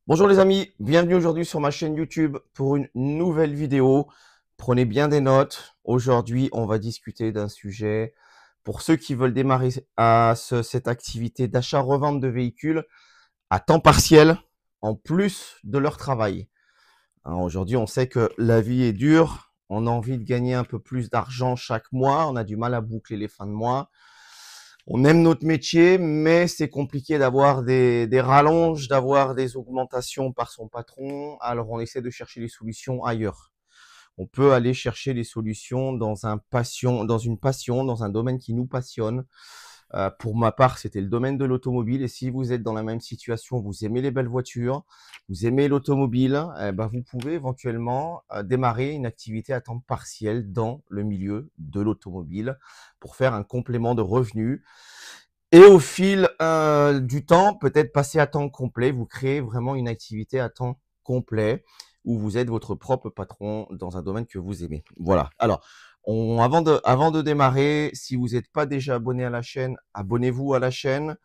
Bonjour les amis, bienvenue aujourd'hui sur ma chaîne YouTube pour une nouvelle vidéo. Prenez bien des notes. Aujourd'hui, on va discuter d'un sujet pour ceux qui veulent démarrer cette activité d'achat-revente de véhicules à temps partiel en plus de leur travail. Alors, aujourd'hui, on sait que la vie est dure. On a envie de gagner un peu plus d'argent chaque mois. On a du mal à boucler les fins de mois. On aime notre métier, mais c'est compliqué d'avoir des rallonges, d'avoir des augmentations par son patron. Alors, on essaie de chercher les solutions ailleurs. On peut aller chercher les solutions dans une passion, dans un domaine qui nous passionne. Pour ma part, c'était le domaine de l'automobile. Et si vous êtes dans la même situation, vous aimez les belles voitures, vous aimez l'automobile, vous pouvez éventuellement démarrer une activité à temps partiel dans le milieu de l'automobile pour faire un complément de revenus. Et au fil du temps, peut-être passer à temps complet, vous créez vraiment une activité à temps complet où vous êtes votre propre patron dans un domaine que vous aimez. Voilà. Alors, avant de démarrer, si vous n'êtes pas déjà abonné à la chaîne, abonnez-vous à la chaîne.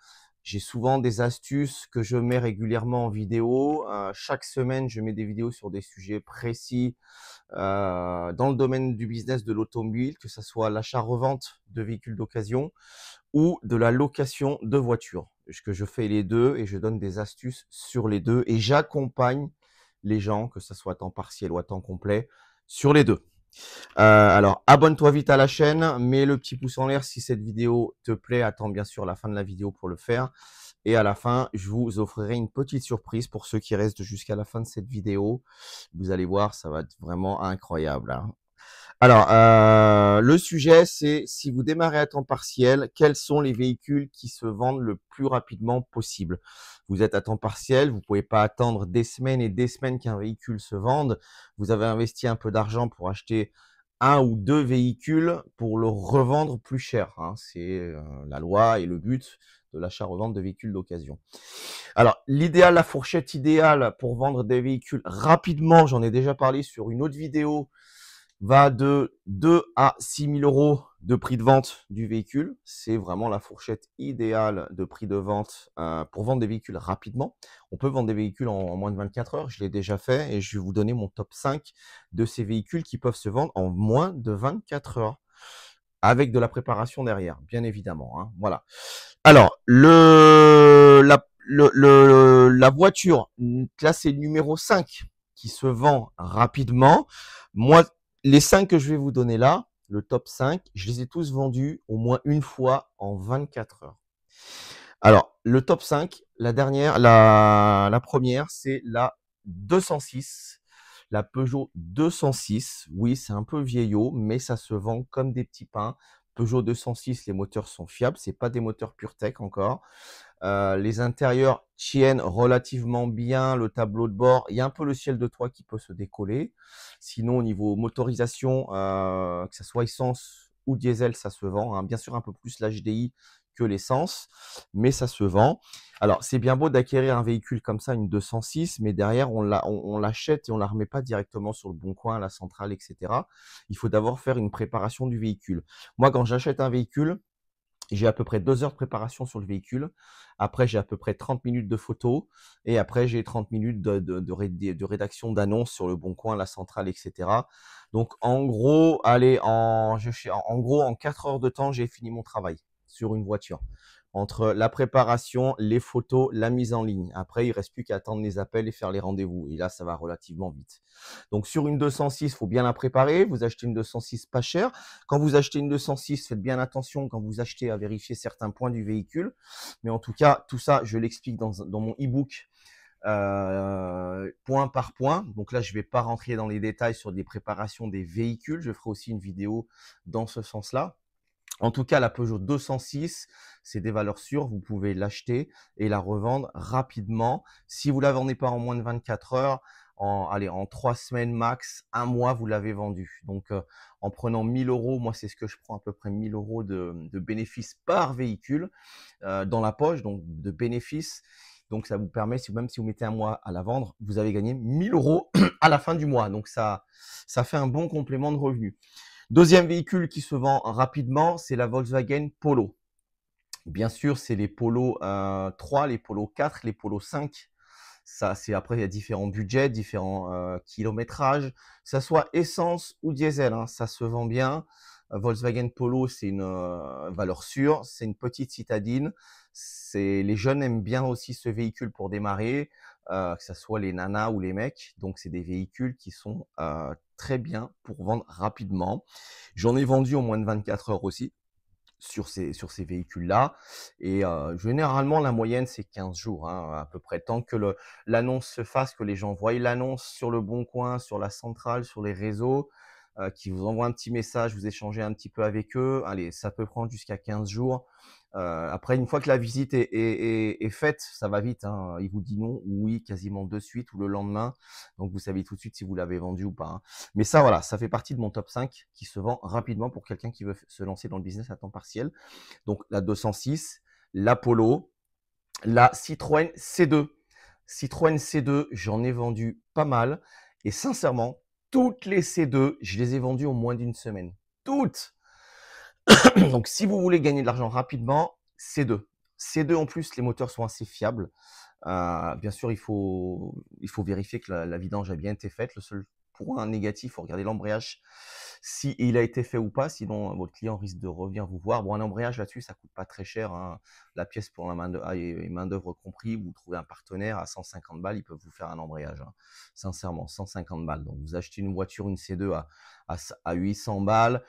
J'ai souvent des astuces que je mets régulièrement en vidéo. Chaque semaine, je mets des vidéos sur des sujets précis dans le domaine du business de l'automobile, que ce soit l'achat-revente de véhicules d'occasion ou de la location de voitures. Que je fais les deux et je donne des astuces sur les deux et j'accompagne les gens, que ce soit à temps partiel ou à temps complet, sur les deux. Alors, abonne-toi vite à la chaîne, mets le petit pouce en l'air si cette vidéo te plaît. Attends bien sûr la fin de la vidéo pour le faire. Et à la fin, je vous offrirai une petite surprise pour ceux qui restent jusqu'à la fin de cette vidéo. Vous allez voir, ça va être vraiment incroyable, hein. Alors, le sujet, c'est si vous démarrez à temps partiel, quels sont les véhicules qui se vendent le plus rapidement possible? Vous êtes à temps partiel, vous pouvez pas attendre des semaines et des semaines qu'un véhicule se vende. Vous avez investi un peu d'argent pour acheter un ou deux véhicules pour le revendre plus cher, hein. C'est la loi et le but de l'achat-revente de véhicules d'occasion. Alors, l'idéal, la fourchette idéale pour vendre des véhicules rapidement, j'en ai déjà parlé sur une autre vidéo, va de 2 à 6 000 € de prix de vente du véhicule. C'est vraiment la fourchette idéale de prix de vente pour vendre des véhicules rapidement. On peut vendre des véhicules en moins de 24 heures, je l'ai déjà fait et je vais vous donner mon top 5 de ces véhicules qui peuvent se vendre en moins de 24 heures avec de la préparation derrière, bien évidemment, hein. Voilà. Alors, la voiture classée numéro 5 qui se vend rapidement, moi, les 5 que je vais vous donner là, le top 5, je les ai tous vendus au moins une fois en 24 heures. Alors, le top 5, la première, c'est la 206, la Peugeot 206. Oui, c'est un peu vieillot, mais ça se vend comme des petits pains. Peugeot 206, les moteurs sont fiables, c'est pas des moteurs PureTech encore. Les intérieurs tiennent relativement bien, le tableau de bord, il y a un peu le ciel de toit qui peut se décoller. Sinon, au niveau motorisation, que ça soit essence ou diesel, ça se vend, hein. Bien sûr, un peu plus l'HDI que l'essence, mais ça se vend. Alors, c'est bien beau d'acquérir un véhicule comme ça, une 206, mais derrière, on l'achète et on la remet pas directement sur le bon coin, à la centrale, etc. Il faut d'abord faire une préparation du véhicule. Moi, quand j'achète un véhicule, j'ai à peu près 2 heures de préparation sur le véhicule. Après, j'ai à peu près 30 minutes de photos. Et après, j'ai 30 minutes de rédaction d'annonces sur le bon coin, la centrale, etc. Donc, en gros, allez, en gros, en 4 heures de temps, j'ai fini mon travail sur une voiture. Entre la préparation, les photos, la mise en ligne. Après, il ne reste plus qu'à attendre les appels et faire les rendez-vous. Et là, ça va relativement vite. Donc, sur une 206, il faut bien la préparer. Vous achetez une 206 pas chère. Quand vous achetez une 206, faites bien attention quand vous achetez à vérifier certains points du véhicule. Mais en tout cas, tout ça, je l'explique dans mon e-book point par point. Donc là, je ne vais pas rentrer dans les détails sur des préparations des véhicules. Je ferai aussi une vidéo dans ce sens-là. En tout cas, la Peugeot 206, c'est des valeurs sûres. Vous pouvez l'acheter et la revendre rapidement. Si vous ne la vendez pas en moins de 24 heures, en 3 semaines max, un mois, vous l'avez vendue. Donc, en prenant 1 000 €, moi, c'est ce que je prends, à peu près 1 000 € de bénéfices par véhicule dans la poche, donc de bénéfices. Donc, ça vous permet, même si vous mettez un mois à la vendre, vous avez gagné 1 000 € à la fin du mois. Donc, ça fait un bon complément de revenus. Deuxième véhicule qui se vend rapidement, c'est la Volkswagen Polo. Bien sûr, c'est les Polo 3, les Polo 4, les Polo 5 Ça, c'est après, il y a différents budgets, différents kilométrages, que ça soit essence ou diesel, hein, ça se vend bien. Volkswagen Polo, c'est une valeur sûre, c'est une petite citadine. Les jeunes aiment bien aussi ce véhicule pour démarrer, que ce soit les nanas ou les mecs. Donc, c'est des véhicules qui sont très bien pour vendre rapidement. J'en ai vendu en moins de 24 heures aussi sur ces véhicules-là. Et généralement, la moyenne, c'est 15 jours, hein, à peu près. Tant que l'annonce se fasse, que les gens voient l'annonce sur le Bon Coin, sur la centrale, sur les réseaux, qui vous envoient un petit message, vous échangez un petit peu avec eux. Allez, ça peut prendre jusqu'à 15 jours. Après, une fois que la visite est faite, ça va vite, hein. Il vous dit non ou oui quasiment de suite ou le lendemain. Donc, vous savez tout de suite si vous l'avez vendu ou pas, hein. Mais ça, voilà, ça fait partie de mon top 5 qui se vend rapidement pour quelqu'un qui veut se lancer dans le business à temps partiel. Donc, la 206, la Polo, la Citroën C2. Citroën C2, j'en ai vendu pas mal. Et sincèrement, toutes les C2, je les ai vendues en moins d'une semaine. Toutes! Donc, si vous voulez gagner de l'argent rapidement, C2. C2 en plus, les moteurs sont assez fiables. Bien sûr, il faut vérifier que la vidange a bien été faite. Le seul point négatif, il faut regarder l'embrayage, si il a été fait ou pas. Sinon, votre client risque de revenir vous voir. Bon, un embrayage là-dessus, ça coûte pas très cher, hein. La pièce pour la main d'œuvre compris, vous trouvez un partenaire à 150 balles, ils peuvent vous faire un embrayage, hein. Sincèrement, 150 balles. Donc, vous achetez une voiture, une C2 à 800 balles.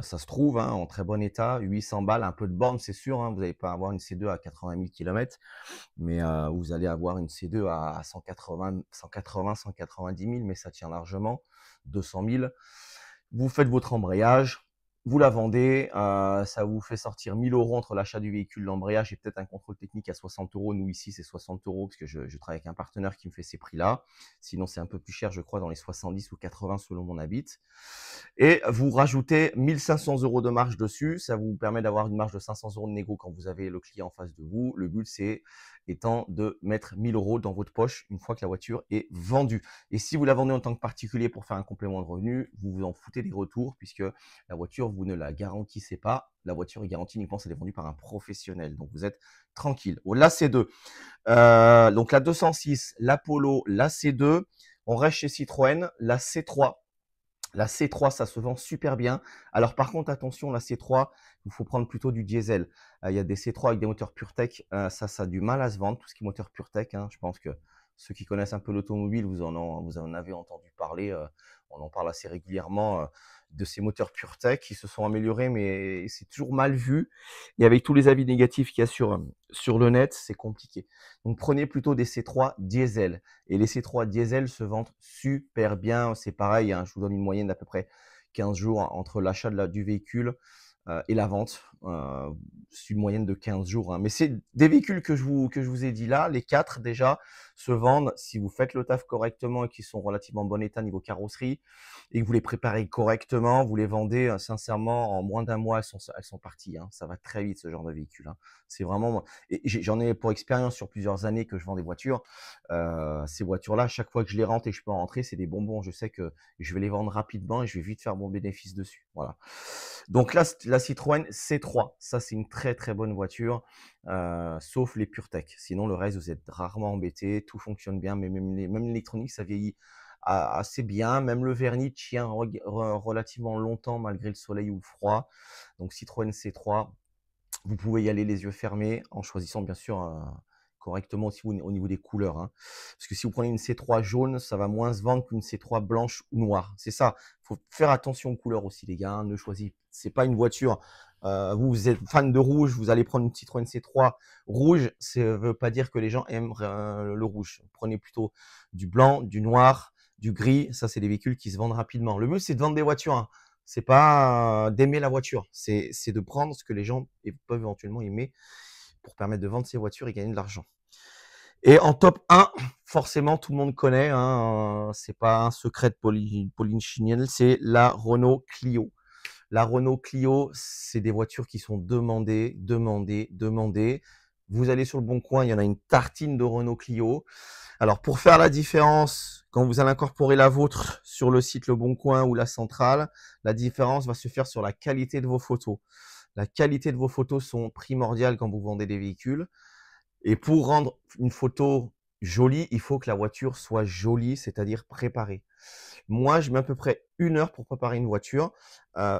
Ça se trouve, hein, en très bon état, 800 balles, un peu de borne, c'est sûr, hein, vous n'allez pas avoir une C2 à 80 000 km, mais vous allez avoir une C2 à 190 000, mais ça tient largement, 200 000. Vous faites votre embrayage, vous la vendez, ça vous fait sortir 1 000 € entre l'achat du véhicule, l'embrayage et peut-être un contrôle technique à 60 €. Nous, ici, c'est 60 € parce que je travaille avec un partenaire qui me fait ces prix-là. Sinon, c'est un peu plus cher, je crois, dans les 70 ou 80 selon mon habit. Et vous rajoutez 1 500 € de marge dessus. Ça vous permet d'avoir une marge de 500 € de négo quand vous avez le client en face de vous. Le but, c'est étant de mettre 1 000 € dans votre poche une fois que la voiture est vendue. Et si vous la vendez en tant que particulier pour faire un complément de revenu, vous vous en foutez des retours puisque la voiture, vous ne la garantissez pas. La voiture est garantie uniquement si elle est vendue par un professionnel. Donc, vous êtes tranquille. Oh, la C2. Donc, la 206, la Polo, la C2. On reste chez Citroën. La C3. La C3, ça se vend super bien. Alors, par contre, attention, la C3, il faut prendre plutôt du diesel. Il y a des C3 avec des moteurs PureTech. Ça a du mal à se vendre, tout ce qui est moteur PureTech, hein. Je pense que ceux qui connaissent un peu l'automobile, vous en avez entendu parler. On en parle assez régulièrement de ces moteurs PureTech qui se sont améliorés, mais c'est toujours mal vu. Et avec tous les avis négatifs qu'il y a sur le net, c'est compliqué. Donc, prenez plutôt des C3 diesel. Et les C3 diesel se vendent super bien. C'est pareil, hein, je vous donne une moyenne d'à peu près 15 jours entre l'achat du véhicule et la vente. C'est une moyenne de 15 jours, hein. Mais c'est des véhicules que je vous ai dit là, les 4 déjà, se vendent si vous faites le taf correctement et qui sont relativement en bon état niveau carrosserie et que vous les préparez correctement, vous les vendez sincèrement en moins d'un mois, elles sont parties, hein. Ça va très vite ce genre de véhicule, hein. C'est vraiment, et j'en ai pour expérience sur plusieurs années que je vends des voitures. Ces voitures-là, chaque fois que je les rentre et que je peux en rentrer, c'est des bonbons. Je sais que je vais les vendre rapidement et je vais vite faire mon bénéfice dessus. Voilà. Donc là, la Citroën C3, ça c'est une très très bonne voiture, sauf les PureTech. Sinon, le reste, vous êtes rarement embêté, tout fonctionne bien, mais même l'électronique, ça vieillit assez bien. Même le vernis tient relativement longtemps malgré le soleil ou le froid. Donc Citroën C3, vous pouvez y aller les yeux fermés en choisissant bien sûr correctement aussi au niveau des couleurs, hein. Parce que si vous prenez une C3 jaune, ça va moins se vendre qu'une C3 blanche ou noire. C'est ça. Il faut faire attention aux couleurs aussi, les gars, hein. Ne choisissez, c'est pas une voiture. Vous êtes fan de rouge, vous allez prendre une Citroën C3 rouge. Ça ne veut pas dire que les gens aiment le rouge. Prenez plutôt du blanc, du noir, du gris. Ça, c'est des véhicules qui se vendent rapidement. Le mieux, c'est de vendre des voitures, hein. C'est pas d'aimer la voiture, c'est de prendre ce que les gens peuvent éventuellement aimer pour permettre de vendre ces voitures et gagner de l'argent. Et en top 1, forcément, tout le monde connaît, hein, c'est pas un secret de Pauline Chiniel, c'est la Renault Clio. La Renault Clio, c'est des voitures qui sont demandées, demandées, demandées. Vous allez sur le Bon Coin, il y en a une tartine de Renault Clio. Alors, pour faire la différence, quand vous allez incorporer la vôtre sur le site Le Bon Coin ou la centrale, la différence va se faire sur la qualité de vos photos. La qualité de vos photos sont primordiales quand vous vendez des véhicules. Et pour rendre une photo Jolie, il faut que la voiture soit jolie, c'est-à-dire préparée. Moi, je mets à peu près 1 heure pour préparer une voiture,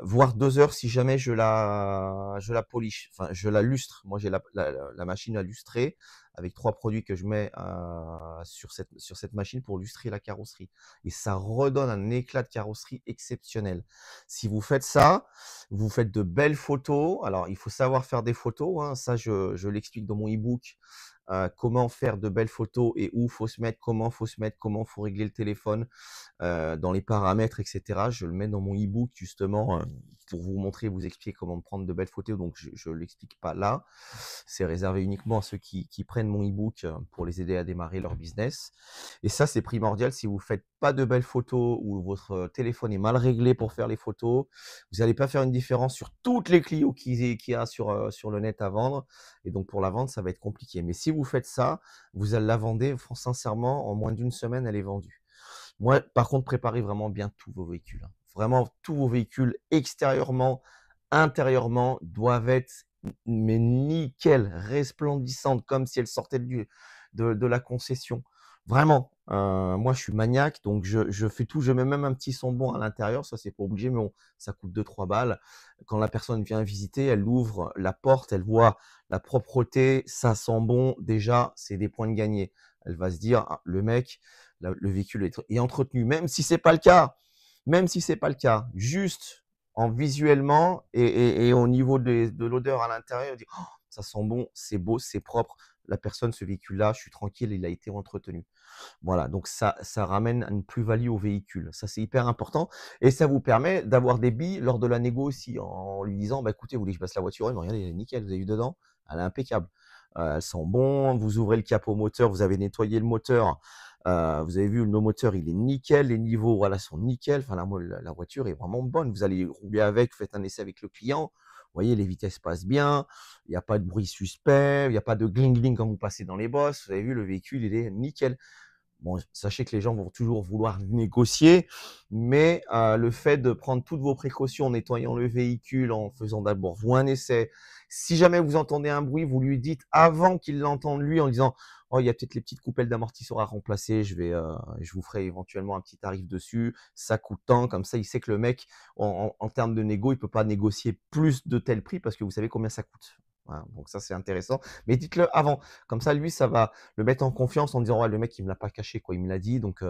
voire 2 heures si jamais je la polish, enfin je la lustre. Moi, j'ai la machine à lustrer avec 3 produits que je mets, sur cette machine pour lustrer la carrosserie et ça redonne un éclat de carrosserie exceptionnel. Si vous faites ça, vous faites de belles photos. Alors, il faut savoir faire des photos, hein, ça je l'explique dans mon e-book, comment faire de belles photos et où faut se mettre, comment faut régler le téléphone, dans les paramètres, etc. Je le mets dans mon e-book justement pour vous montrer, vous expliquer comment prendre de belles photos. Donc, je ne l'explique pas là. C'est réservé uniquement à ceux qui prennent mon e-book pour les aider à démarrer leur business. Et ça, c'est primordial. Si vous ne faites pas de belles photos ou votre téléphone est mal réglé pour faire les photos, vous n'allez pas faire une différence sur toutes les Clio qu'il y a sur le net à vendre. Et donc, pour la vente, ça va être compliqué. Mais si vous faites ça, vous allez la vendre, sincèrement, en moins d'une semaine, elle est vendue. Moi, par contre, préparez vraiment bien tous vos véhicules, hein. Vraiment, tous vos véhicules, extérieurement, intérieurement, doivent être mais nickel, resplendissantes, comme si elles sortaient de la concession. Vraiment, moi, je suis maniaque, donc je fais tout. Je mets même un petit son bon à l'intérieur. Ça, c'est pas obligé, mais bon, ça coûte 2-3 balles. Quand la personne vient visiter, elle ouvre la porte, elle voit la propreté, ça sent bon. Déjà, c'est des points de gagné. Elle va se dire: «Ah, le mec, le véhicule est entretenu», même si c'est pas le cas, juste en visuellement et au niveau de l'odeur à l'intérieur, on dit: «Oh, ça sent bon, c'est beau, c'est propre. La personne, ce véhicule-là, je suis tranquille, il a été entretenu». Voilà, donc ça ramène une plus-value au véhicule. Ça, c'est hyper important et ça vous permet d'avoir des billes lors de la négo aussi, en lui disant: «Bah, écoutez, vous voulez que je passe la voiture? Ouais, mais regardez, elle est nickel, vous avez vu dedans? Elle est impeccable. Elle sent bon». Vous ouvrez le capot moteur, vous avez nettoyé le moteur, vous avez vu, le moteur, il est nickel, les niveaux, voilà, sont nickel. Enfin, la voiture est vraiment bonne. Vous allez rouler avec, vous faites un essai avec le client. Vous voyez, les vitesses passent bien, il n'y a pas de bruit suspect, il n'y a pas de gling-gling quand vous passez dans les bosses. Vous avez vu, le véhicule, il est nickel. Bon, sachez que les gens vont toujours vouloir négocier, mais le fait de prendre toutes vos précautions en nettoyant le véhicule, en faisant d'abord vous un essai. Si jamais vous entendez un bruit, vous lui dites avant qu'il l'entende lui en disant: «Oh, il y a peut-être les petites coupelles d'amortisseur à remplacer, je vous ferai éventuellement un petit tarif dessus, ça coûte tant». Comme ça, il sait que le mec, en termes de négo, il peut pas négocier plus de tel prix parce que vous savez combien ça coûte. Voilà, donc ça, c'est intéressant. Mais dites-le avant. Comme ça, lui, ça va le mettre en confiance en disant: «Ouais, le mec, il me l'a pas caché, quoi, il me l'a dit, donc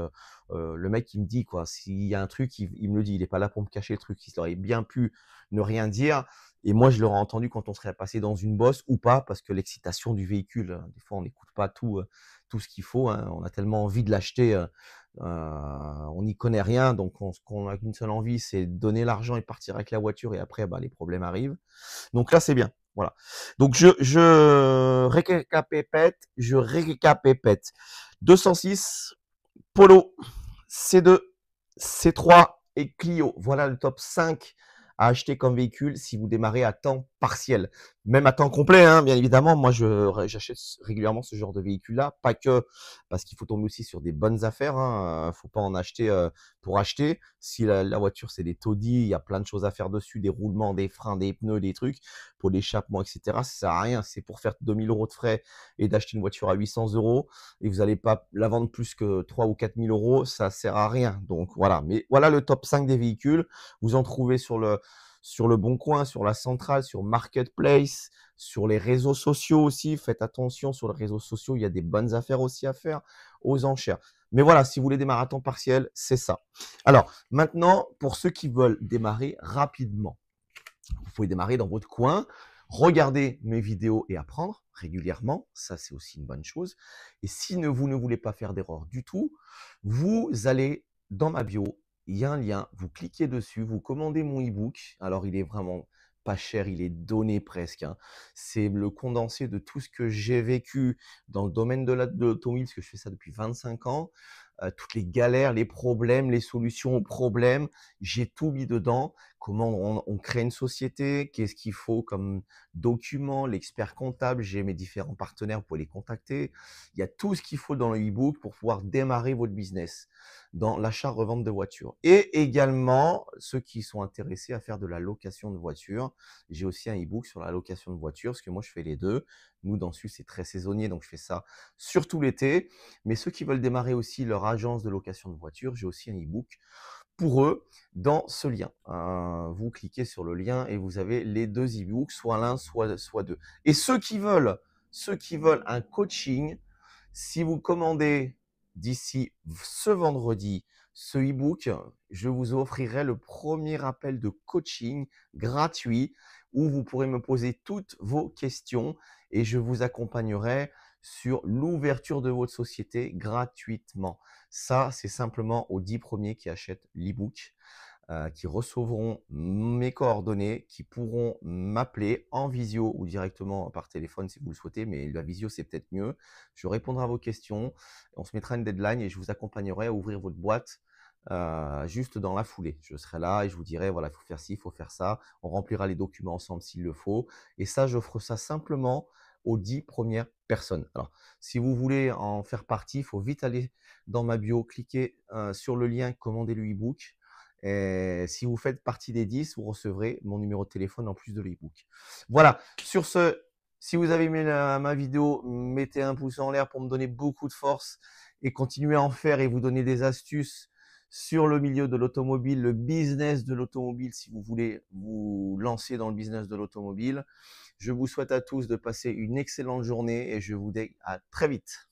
le mec, il me dit, quoi. S'il y a un truc, il me le dit. Il est pas là pour me cacher le truc». Il aurait bien pu ne rien dire et moi, je l'aurais entendu quand on serait passé dans une bosse ou pas, parce que l'excitation du véhicule, des fois, on n'écoute pas tout ce qu'il faut, hein. On a tellement envie de l'acheter, on n'y connaît rien, donc ce qu'on a qu'une seule envie, c'est donner l'argent et partir avec la voiture et après, bah, les problèmes arrivent. Donc là, c'est bien. Voilà. Donc je récapépète. 206, Polo, C2, C3 et Clio. Voilà le top 5 à acheter comme véhicule si vous démarrez à temps partiel. Même à temps complet, hein, bien évidemment. Moi, j'achète régulièrement ce genre de véhicule-là. Pas que parce qu'il faut tomber aussi sur des bonnes affaires, hein. Faut pas en acheter pour acheter. Si la voiture, c'est des taudis, il y a plein de choses à faire dessus, des roulements, des freins, des pneus, des trucs, pour l'échappement, etc. Ça sert à rien. C'est pour faire 2 000 € de frais et d'acheter une voiture à 800 € et vous n'allez pas la vendre plus que 3 ou 4 000 €, ça sert à rien. Donc voilà. Mais voilà le top 5 des véhicules. Vous en trouvez sur le Bon Coin, sur la Centrale, sur Marketplace, sur les réseaux sociaux aussi. Faites attention, sur les réseaux sociaux, il y a des bonnes affaires aussi à faire aux enchères. Mais voilà, si vous voulez démarrer à temps partiel, c'est ça. Alors, maintenant, pour ceux qui veulent démarrer rapidement, vous pouvez démarrer dans votre coin, regarder mes vidéos et apprendre régulièrement. Ça, c'est aussi une bonne chose. Et si vous ne voulez pas faire d'erreur du tout, vous allez dans ma bio, il y a un lien, vous cliquez dessus, vous commandez mon e-book. Alors, il est vraiment pas cher, il est donné presque, hein. C'est le condensé de tout ce que j'ai vécu dans le domaine de l'automobile, parce que je fais ça depuis 25 ans. Toutes les galères, les problèmes, les solutions aux problèmes, j'ai tout mis dedans. Comment on crée une société, qu'est-ce qu'il faut comme document, l'expert comptable, j'ai mes différents partenaires, vous pouvez les contacter. Il y a tout ce qu'il faut dans le e-book pour pouvoir démarrer votre business. dans l'achat-revente de voitures. Et également, ceux qui sont intéressés à faire de la location de voitures. J'ai aussi un e-book sur la location de voitures, parce que moi, je fais les deux. Nous, dans Sus, c'est très saisonnier, donc je fais ça surtout l'été. Mais ceux qui veulent démarrer aussi leur agence de location de voitures, j'ai aussi un e-book pour eux dans ce lien. Vous cliquez sur le lien et vous avez les deux e-books, soit l'un, soit deux. Et ceux qui veulent un coaching, si vous commandez d'ici ce vendredi ce e-book, je vous offrirai le premier appel de coaching gratuit où vous pourrez me poser toutes vos questions et je vous accompagnerai sur l'ouverture de votre société gratuitement. Ça, c'est simplement aux 10 premiers qui achètent l'e-book, qui recevront mes coordonnées, qui pourront m'appeler en visio ou directement par téléphone si vous le souhaitez, mais la visio, c'est peut-être mieux. Je répondrai à vos questions, on se mettra une deadline et je vous accompagnerai à ouvrir votre boîte juste dans la foulée. Je serai là et je vous dirai, voilà, il faut faire ci, il faut faire ça. On remplira les documents ensemble s'il le faut. Et ça, j'offre ça simplement aux 10 premières personnes. Alors, si vous voulez en faire partie, il faut vite aller dans ma bio, cliquer sur le lien, commander le e-book. Et si vous faites partie des 10, vous recevrez mon numéro de téléphone en plus de l'e-book. Voilà, sur ce, si vous avez aimé ma vidéo, mettez un pouce en l'air pour me donner beaucoup de force et continuez à en faire et vous donner des astuces sur le milieu de l'automobile, le business de l'automobile, si vous voulez vous lancer dans le business de l'automobile. Je vous souhaite à tous de passer une excellente journée et je vous dis à très vite.